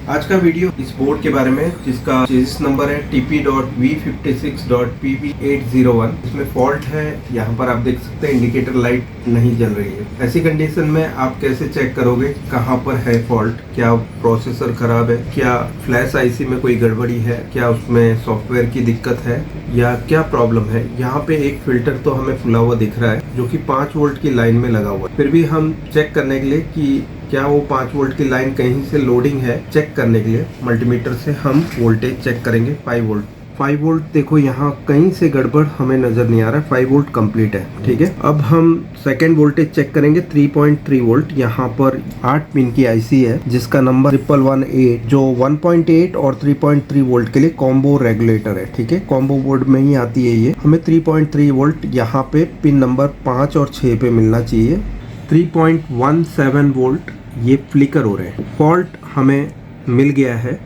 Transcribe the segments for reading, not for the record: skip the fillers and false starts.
आज का वीडियो इस बोर्ड के बारे में जिसका चेसिस नंबर है TP.V56.PB801। इसमें फॉल्ट है। यहाँ पर आप देख सकते हैं इंडिकेटर लाइट नहीं जल रही है। ऐसी कंडीशन में आप कैसे चेक करोगे कहाँ पर है फॉल्ट? क्या प्रोसेसर खराब है, क्या फ्लैश आईसी में कोई गड़बड़ी है, क्या उसमें सॉफ्टवेयर की दिक्कत है या क्या प्रॉब्लम है? यहाँ पे एक फिल्टर तो हमें खुला हुआ दिख रहा है जो कि 5 वोल्ट की लाइन में लगा हुआ है। फिर भी हम चेक करने के लिए कि क्या वो 5 वोल्ट की लाइन कहीं से लोडिंग है, चेक करने के लिए मल्टीमीटर से हम वोल्टेज चेक करेंगे। 5 वोल्ट देखो यहाँ कहीं से गड़बड़ हमें नजर नहीं आ रहा है। 5 वोल्ट कंप्लीट है, ठीक है। अब हम सेकेंड वोल्टेज चेक करेंगे 3.3 वोल्ट। यहाँ पर 8 पिन की आईसी है जिसका नंबर 1118 जो 1.8 और 3.3 वोल्ट के लिए कॉम्बो रेगुलेटर है, ठीक है। कॉम्बो बोर्ड में ही आती है ये। हमें 3.3 वोल्ट यहाँ पे पिन नंबर 5 और 6 पे मिलना चाहिए। 3.17 वोल्ट ये फ्लिकर हो रहे हैं। फॉल्ट हमें मिल गया है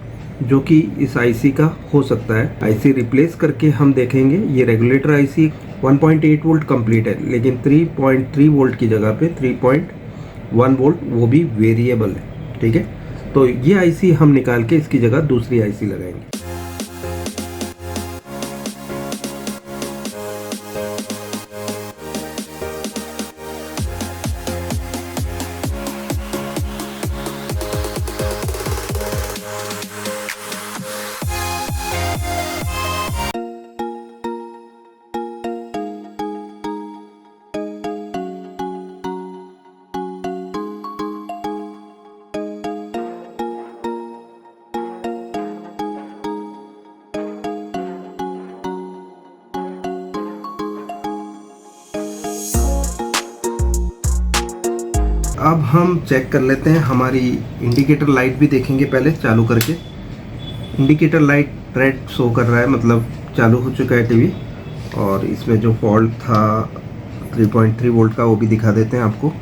जो कि इस आईसी का हो सकता है। आईसी रिप्लेस करके हम देखेंगे। ये रेगुलेटर आईसी 1.8 वोल्ट कंप्लीट है, लेकिन 3.3 वोल्ट की जगह पे 3.1 वोल्ट वो भी वेरिएबल है, ठीक है। तो ये आईसी हम निकाल के इसकी जगह दूसरी आईसी लगाएंगे। अब हम चेक कर लेते हैं, हमारी इंडिकेटर लाइट भी देखेंगे पहले चालू करके। इंडिकेटर लाइट रेड शो कर रहा है, मतलब चालू हो चुका है टीवी। और इसमें जो फॉल्ट था 3.3 वोल्ट का वो भी दिखा देते हैं आपको।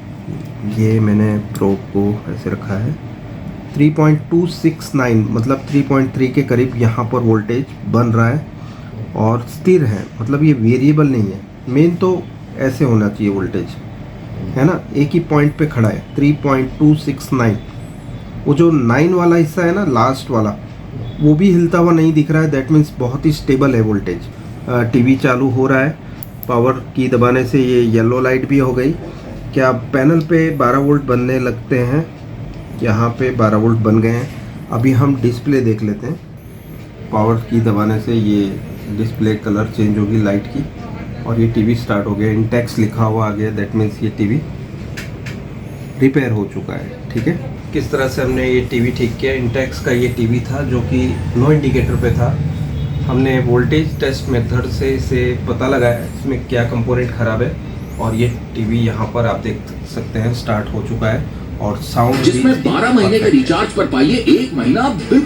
ये मैंने प्रोब को ऐसे रखा है। 3.269 मतलब 3.3 के करीब यहाँ पर वोल्टेज बन रहा है और स्थिर है, मतलब ये वेरिएबल नहीं है। मेन तो ऐसे होना चाहिए वोल्टेज, है ना, एक ही पॉइंट पे खड़ा है। 3.269 वो जो 9 वाला हिस्सा है ना, लास्ट वाला, वो भी हिलता हुआ नहीं दिख रहा है। दैट मीन्स बहुत ही स्टेबल है वोल्टेज। टीवी चालू हो रहा है। पावर की दबाने से ये येलो लाइट भी हो गई। क्या पैनल पे 12 वोल्ट बनने लगते हैं? यहाँ पे 12 वोल्ट बन गए हैं। अभी हम डिस्प्ले देख लेते हैं। पावर की दबाने से ये डिस्प्ले कलर चेंज होगी लाइट की और ये टीवी स्टार्ट हो गया। इंटेक्स लिखा हुआ आ गया। दैट मीन्स ये टीवी रिपेयर हो चुका है, ठीक है। किस तरह से हमने ये टीवी ठीक किया? इंटेक्स का ये टीवी था जो कि नो इंडिकेटर पे था। हमने वोल्टेज टेस्ट मेथड से इसे पता लगाया इसमें क्या कंपोनेंट ख़राब है और ये टीवी यहाँ पर आप देख सकते हैं स्टार्ट हो चुका है और साउंड जिसमें 12 महीने के रिचार्ज पर पाइए 1 महीना बिल्कुल